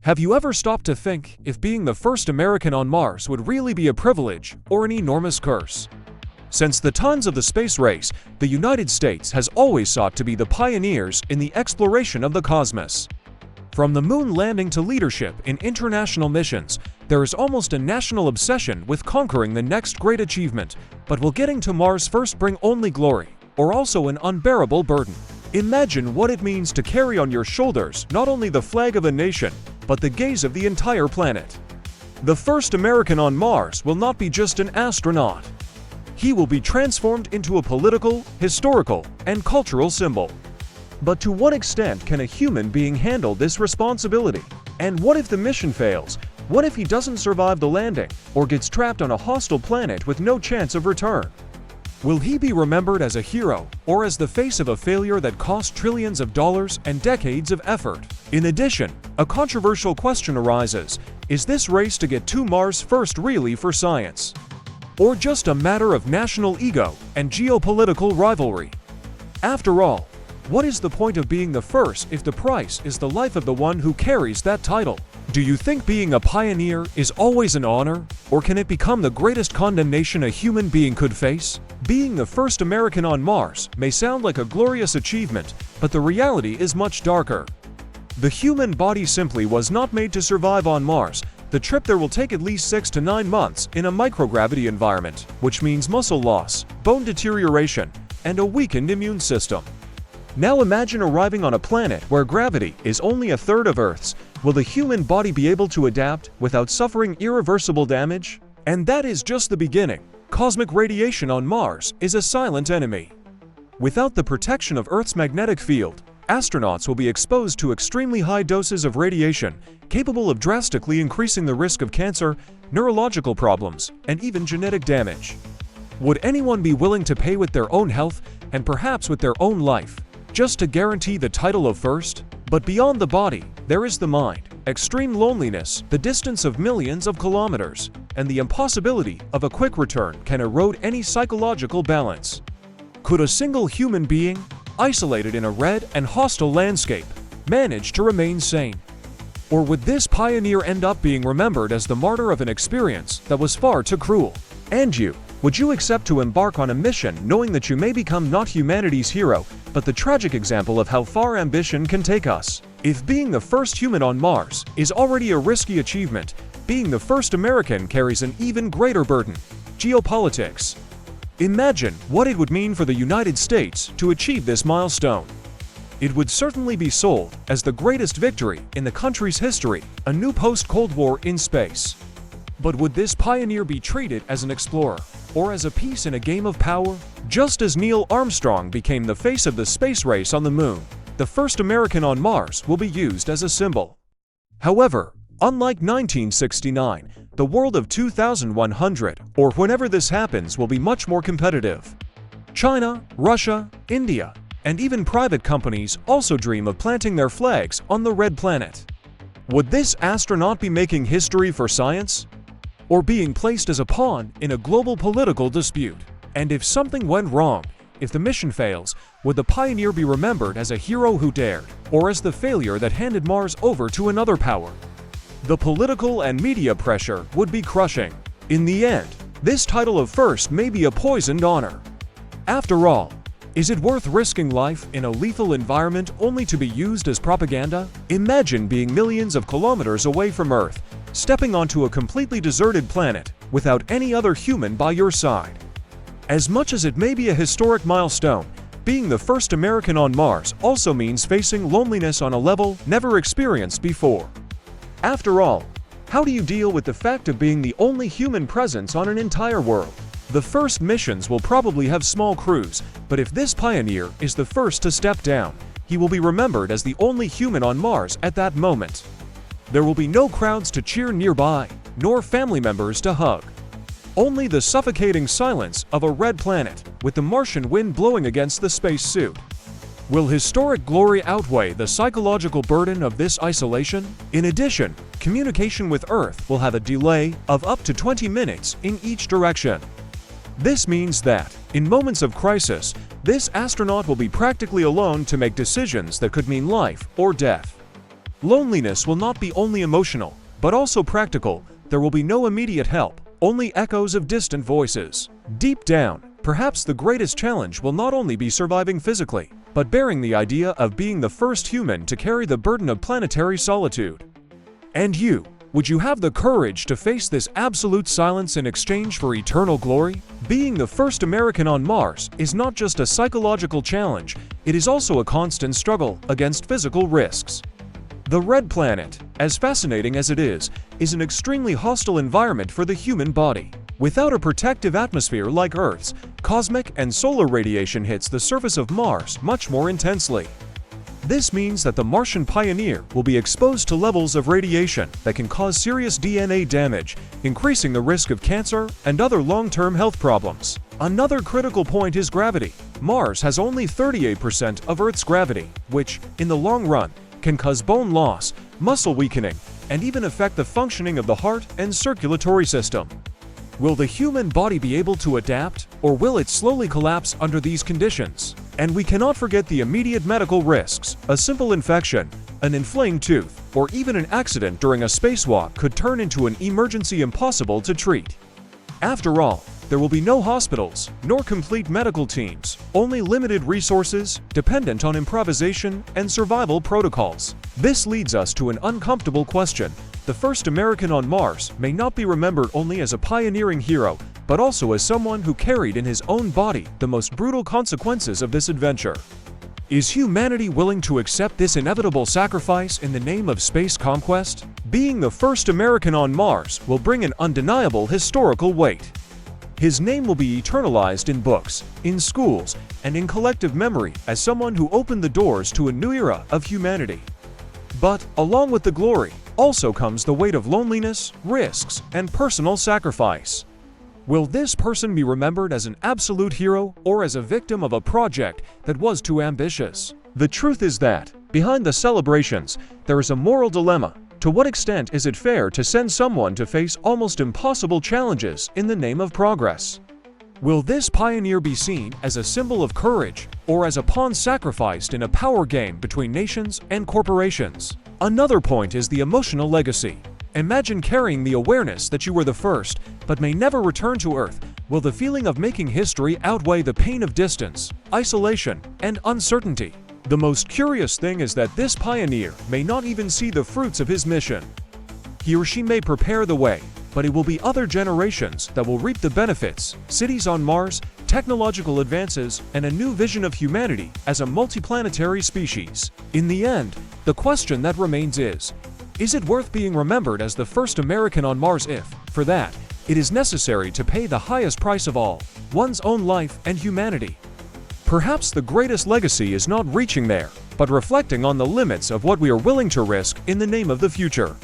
Have you ever stopped to think if being the first American on Mars would really be a privilege or an enormous curse? Since the times of the space race, the United States has always sought to be the pioneers in the exploration of the cosmos. From the moon landing to leadership in international missions, there is almost a national obsession with conquering the next great achievement. But will getting to Mars first bring only glory, or also an unbearable burden? Imagine what it means to carry on your shoulders not only the flag of a nation, but the gaze of the entire planet. The first American on Mars will not be just an astronaut. He will be transformed into a political, historical, and cultural symbol. But to what extent can a human being handle this responsibility? And what if the mission fails? What if he doesn't survive the landing, or gets trapped on a hostile planet with no chance of return? Will he be remembered as a hero, or as the face of a failure that cost trillions of dollars and decades of effort? In addition, a controversial question arises: is this race to get to Mars first really for science? Or just a matter of national ego and geopolitical rivalry? After all, what is the point of being the first if the price is the life of the one who carries that title? Do you think being a pioneer is always an honor, or can it become the greatest condemnation a human being could face? Being the first American on Mars may sound like a glorious achievement, but the reality is much darker. The human body simply was not made to survive on Mars. The trip there will take at least 6 to 9 months in a microgravity environment, which means muscle loss, bone deterioration, and a weakened immune system. Now imagine arriving on a planet where gravity is only a third of Earth's. Will the human body be able to adapt without suffering irreversible damage? And that is just the beginning. Cosmic radiation on Mars is a silent enemy. Without the protection of Earth's magnetic field, astronauts will be exposed to extremely high doses of radiation, capable of drastically increasing the risk of cancer, neurological problems, and even genetic damage. Would anyone be willing to pay with their own health, and perhaps with their own life, just to guarantee the title of first? But beyond the body, there is the mind, extreme loneliness, the distance of millions of kilometers, and the impossibility of a quick return can erode any psychological balance. Could a single human being, isolated in a red and hostile landscape, manage to remain sane? Or would this pioneer end up being remembered as the martyr of an experience that was far too cruel? And you? Would you accept to embark on a mission knowing that you may become not humanity's hero, but the tragic example of how far ambition can take us? If being the first human on Mars is already a risky achievement, being the first American carries an even greater burden: geopolitics. Imagine what it would mean for the United States to achieve this milestone. It would certainly be sold as the greatest victory in the country's history, a new post-Cold War in space. But would this pioneer be treated as an explorer, or as a piece in a game of power? Just as Neil Armstrong became the face of the space race on the moon, the first American on Mars will be used as a symbol. However, unlike 1969, the world of 2100, or whenever this happens, will be much more competitive. China, Russia, India, and even private companies also dream of planting their flags on the red planet. Would this astronaut be making history for science? Or being placed as a pawn in a global political dispute? And if something went wrong, if the mission fails, would the pioneer be remembered as a hero who dared, or as the failure that handed Mars over to another power? The political and media pressure would be crushing. In the end, this title of first may be a poisoned honor. After all, is it worth risking life in a lethal environment only to be used as propaganda? Imagine being millions of kilometers away from Earth, stepping onto a completely deserted planet without any other human by your side. As much as it may be a historic milestone, being the first American on Mars also means facing loneliness on a level never experienced before. After all, how do you deal with the fact of being the only human presence on an entire world? The first missions will probably have small crews, but if this pioneer is the first to step down, he will be remembered as the only human on Mars at that moment. There will be no crowds to cheer nearby, nor family members to hug. Only the suffocating silence of a red planet, with the Martian wind blowing against the spacesuit. Will historic glory outweigh the psychological burden of this isolation? In addition, communication with Earth will have a delay of up to 20 minutes in each direction. This means that, in moments of crisis, this astronaut will be practically alone to make decisions that could mean life or death. Loneliness will not be only emotional, but also practical. There will be no immediate help, only echoes of distant voices. Deep down, perhaps the greatest challenge will not only be surviving physically, but bearing the idea of being the first human to carry the burden of planetary solitude. And you, would you have the courage to face this absolute silence in exchange for eternal glory? Being the first American on Mars is not just a psychological challenge, it is also a constant struggle against physical risks. The Red Planet, as fascinating as it is an extremely hostile environment for the human body. Without a protective atmosphere like Earth's, cosmic and solar radiation hits the surface of Mars much more intensely. This means that the Martian pioneer will be exposed to levels of radiation that can cause serious DNA damage, increasing the risk of cancer and other long-term health problems. Another critical point is gravity. Mars has only 38% of Earth's gravity, which, in the long run, can cause bone loss, muscle weakening, and even affect the functioning of the heart and circulatory system. Will the human body be able to adapt, or will it slowly collapse under these conditions? And we cannot forget the immediate medical risks. A simple infection, an inflamed tooth, or even an accident during a spacewalk could turn into an emergency impossible to treat. After all, there will be no hospitals, nor complete medical teams, only limited resources, dependent on improvisation and survival protocols. This leads us to an uncomfortable question. The first American on Mars may not be remembered only as a pioneering hero, but also as someone who carried in his own body the most brutal consequences of this adventure. Is humanity willing to accept this inevitable sacrifice in the name of space conquest? Being the first American on Mars will bring an undeniable historical weight. His name will be eternalized in books, in schools, and in collective memory as someone who opened the doors to a new era of humanity. But, along with the glory, also comes the weight of loneliness, risks, and personal sacrifice. Will this person be remembered as an absolute hero or as a victim of a project that was too ambitious? The truth is that, behind the celebrations, there is a moral dilemma. To what extent is it fair to send someone to face almost impossible challenges in the name of progress? Will this pioneer be seen as a symbol of courage or as a pawn sacrificed in a power game between nations and corporations? Another point is the emotional legacy. Imagine carrying the awareness that you were the first, but may never return to Earth. Will the feeling of making history outweigh the pain of distance, isolation, and uncertainty? The most curious thing is that this pioneer may not even see the fruits of his mission. He or she may prepare the way, but it will be other generations that will reap the benefits: cities on Mars, technological advances, and a new vision of humanity as a multiplanetary species. In the end, the question that remains is it worth being remembered as the first American on Mars if, for that, it is necessary to pay the highest price of all, one's own life and humanity? Perhaps the greatest legacy is not reaching there, but reflecting on the limits of what we are willing to risk in the name of the future.